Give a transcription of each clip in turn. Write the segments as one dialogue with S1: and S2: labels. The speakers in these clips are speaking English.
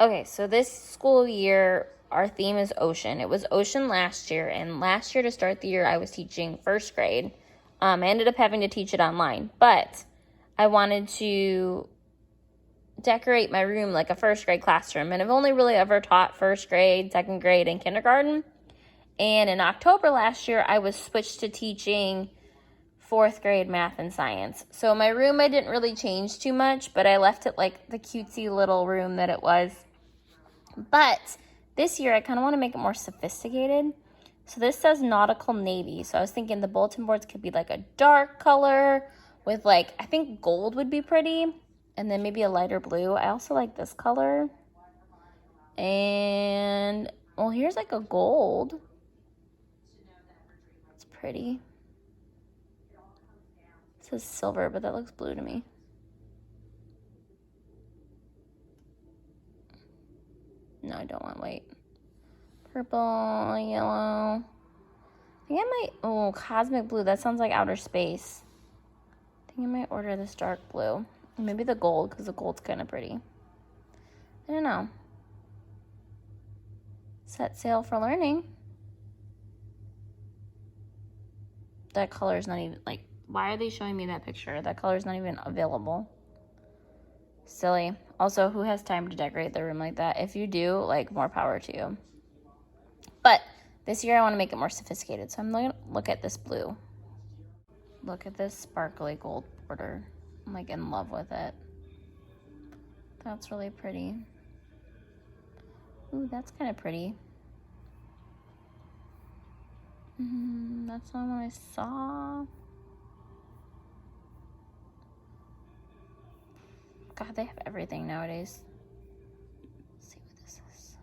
S1: Okay, so this school year, our theme is ocean. It was ocean last year, and last year to start the year, I was teaching first grade. I ended up having to teach it online, but I wanted to decorate my room like a first grade classroom, and I've only really ever taught first grade, second grade, and kindergarten. And in October last year, I was switched to teaching fourth grade math and science. So my room, I didn't really change too much, but I left it like the cutesy little room that it was. But this year, I kind of want to make it more sophisticated. So this says nautical navy. So I was thinking the bulletin boards could be like a dark color with like, I think gold would be pretty. And then maybe a lighter blue. I also like this color. And, well, here's like a gold. It's pretty. It says silver, but that looks blue to me. No, I don't want white. Purple, yellow. I think I might, oh, cosmic blue. That sounds like outer space. I think I might order this dark blue. Maybe the gold, because the gold's kind of pretty. I don't know. Set sail for learning. That color is not even, like, why are they showing me that picture? That color is not even available. Silly. Also, who has time to decorate their room like that? If you do, like, more power to you. But this year I want to make it more sophisticated, so I'm going to look at this blue. Look at this sparkly gold border. I'm, like, in love with it. That's really pretty. Ooh, that's kind of pretty. That's not what I saw. God, they have everything nowadays. Let's see what this is.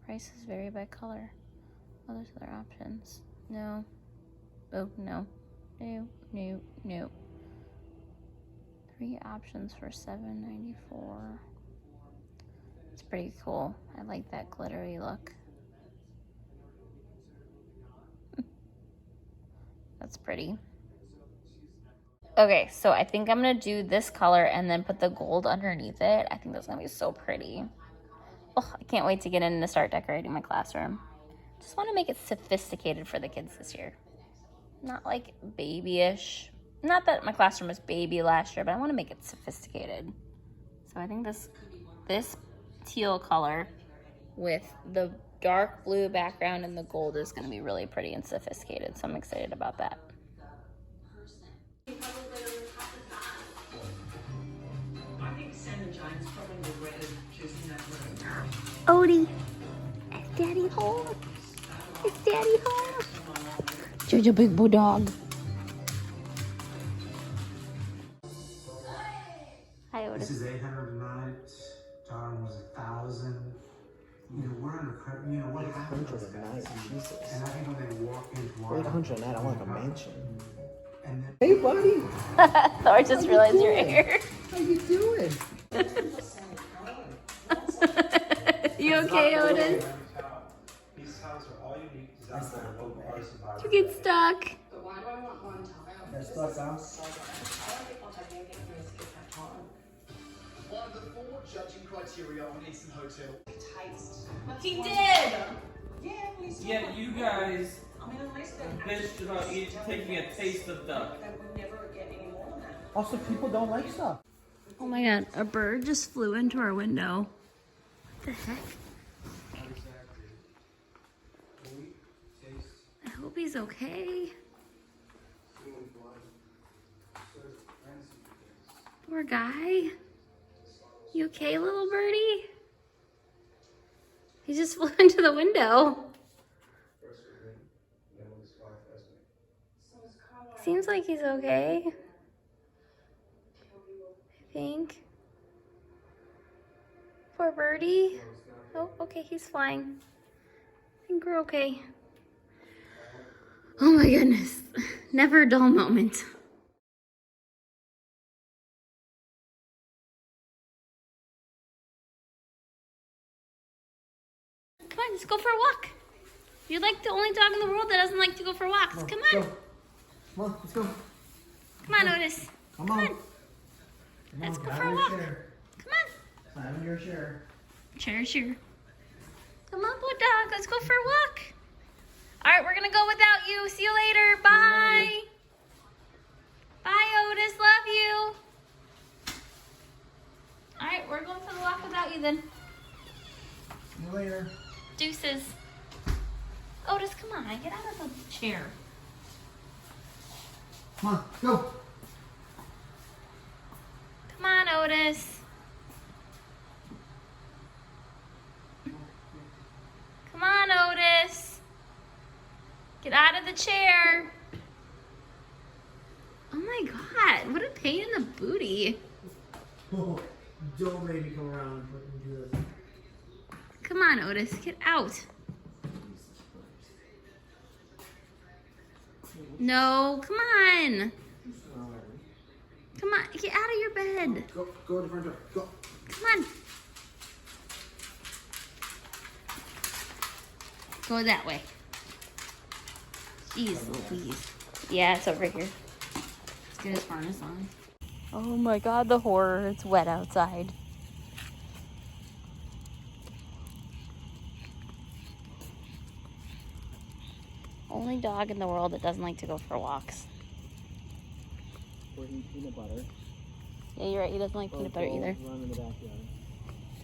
S1: Prices vary by color. Oh, there's other options. No. Oh, no. No, no, no. 3 options for $7.94. It's pretty cool. I like that glittery look. That's pretty. Okay, so I think I'm going to do this color and then put the gold underneath it. I think that's going to be so pretty. Oh, I can't wait to get in and start decorating my classroom. Just want to make it sophisticated for the kids this year. Not like babyish. Not that my classroom was baby last year, but I want to make it sophisticated. So I think this teal color with the dark blue background and the gold is going to be really pretty and sophisticated. So I'm excited about that. Odie, is Daddy home? Is Daddy home? Jojo Big Bulldog. Hi, Otis.
S2: This is 800 tonight. Darn was 1,000. You know, we're under pressure. You know what happens?
S3: 800 a night, Jesus.
S2: And I think when they walk into our
S3: 800 a night, I want like a mansion.
S2: And then,
S3: Hey, buddy.
S1: Thor just realized you're here.
S3: How you doing?
S1: You okay, Otis?
S2: these tiles are all unique, designed by the local artists and
S1: You get stuck.
S4: But why do I want one tile?
S3: That's stuff, Sam.
S5: One of the 4 judging criteria on Instant Hotel.
S4: Taste.
S1: He did.
S4: Yeah, we still
S6: Yeah, you guys
S4: I mean, unless they
S6: bitched about taking a taste of duck.
S4: they would never get any more than that.
S3: Also, people don't like stuff.
S1: Oh my god, a bird just flew into our window. What the heck? I hope he's okay. Poor guy. You okay, little birdie? He just flew into the window. Seems like he's okay. I think. Poor birdie. Oh, okay, he's flying. I think we're okay. Oh my goodness. Never a dull moment. Come on, let's go for a walk. You're like the only dog in the world that doesn't like to go for walks. Come on.
S3: Go. Come on, let's go.
S1: Come on, Otis.
S3: Come on.
S1: Let's go for a walk.
S3: Share.
S1: Come on.
S3: Having your share.
S1: Chair's here. Come on, Bulldog. Let's go for a walk. All right, we're going to go without you. See you later. Bye. Bye, Otis. Love you. All right, we're going for the walk without you then.
S3: See you later.
S1: Deuces. Otis, come on. Get out of the chair.
S3: Come on, go.
S1: Come on, Otis. Come on, Otis. Get out of the chair. Oh my God, what a pain in the booty.
S3: Oh, don't make me come around and do this.
S1: Come on, Otis, get out. No, come on. Come on, get out of your bed.
S3: Go to the front door. Go.
S1: Come on. Go that way. Jeez Louise. Yeah, it's over here. Let's get his harness on. Oh my God, the horror. It's wet outside. Only dog in the world that doesn't like to go for walks.
S3: Or eat peanut butter.
S1: Yeah, you're right. He doesn't like peanut butter either.
S3: Run in the backyard.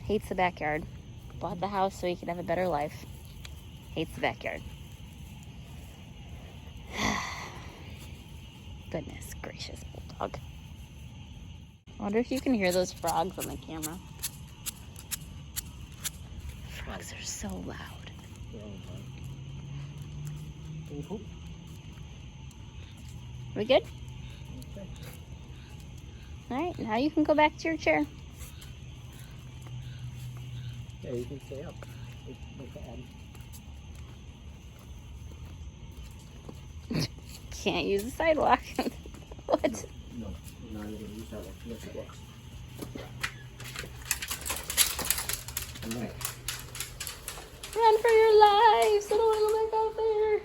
S1: Hates the backyard. Bought the house so he could have a better life. Hates the backyard. Goodness gracious, Bulldog. I wonder if you can hear those frogs on the camera. Frogs are so loud. We good?
S3: Okay.
S1: All right, now you can go back to your chair.
S3: Yeah, you can stay up.
S1: Can't use the sidewalk. What?
S3: No, we're not even gonna use that one. Yes, it works. All right.
S1: Run for your lives. I don't want to look out there.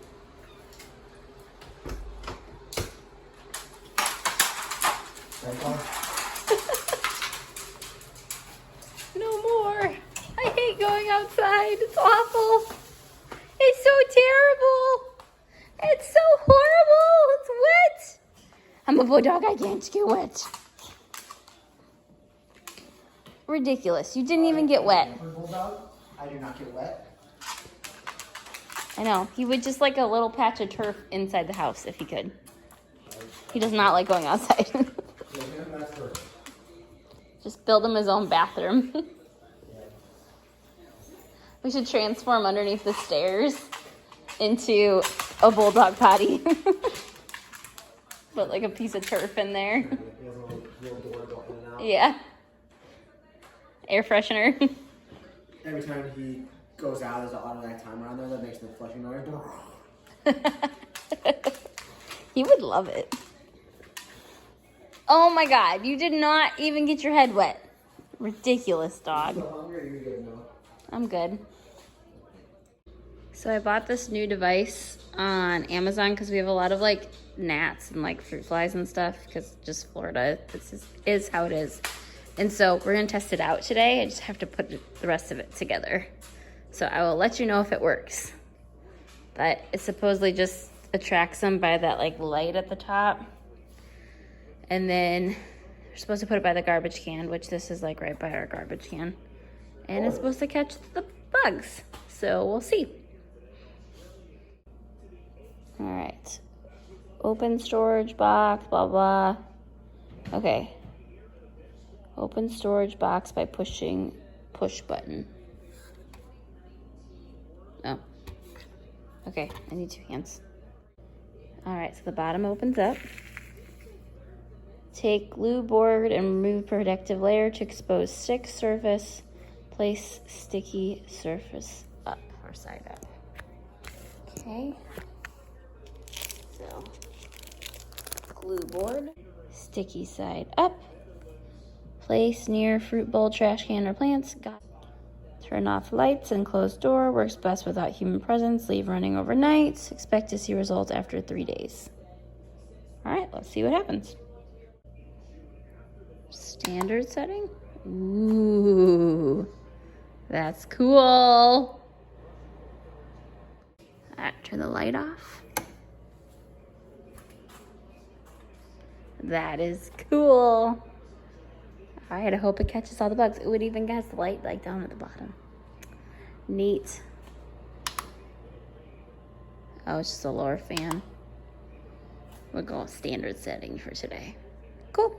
S1: No more. I hate going outside. It's awful. It's so terrible. It's so horrible. It's wet. I'm a bulldog. I can't get wet. Ridiculous. You didn't even get wet.
S3: Bulldog, I do not get wet.
S1: I know. He would just like a little patch of turf inside the house if he could. He does not like going outside. Just build him his own bathroom. We should transform underneath the stairs into a bulldog potty. Put like a piece of turf in there. Yeah. Air freshener.
S3: Every time he goes out, there's an automatic timer on there that makes the flushing noise.
S1: He would love it. Oh my God, you did not even get your head wet. Ridiculous, dog. I'm good. So I bought this new device on Amazon because we have a lot of like gnats and like fruit flies and stuff because just Florida, this is how it is. And so we're gonna test it out today. I just have to put the rest of it together. So I will let you know if it works. But it supposedly just attracts them by that like light at the top. And then you're supposed to put it by the garbage can, which this is like right by our garbage can. And it's supposed to catch the bugs. So we'll see. All right. Open storage box, blah, blah. Okay. Open storage box by pushing push button. Oh. Okay, I need 2 hands. All right, so the bottom opens up. Take glue board and remove protective layer to expose stick surface. Place sticky surface up or side up. Okay. So, glue board, sticky side up. Place near fruit bowl, trash can, or plants. Got it. Turn off lights and close door. Works best without human presence. Leave running overnight. Expect to see results after 3 days. All right, let's see what happens. Standard setting. Ooh. That's cool. Turn the light off. That is cool. All right, I hope it catches all the bugs. Ooh, it even has the light like down at the bottom. Neat. Oh, it's just a lower fan. We'll go standard setting for today. Cool.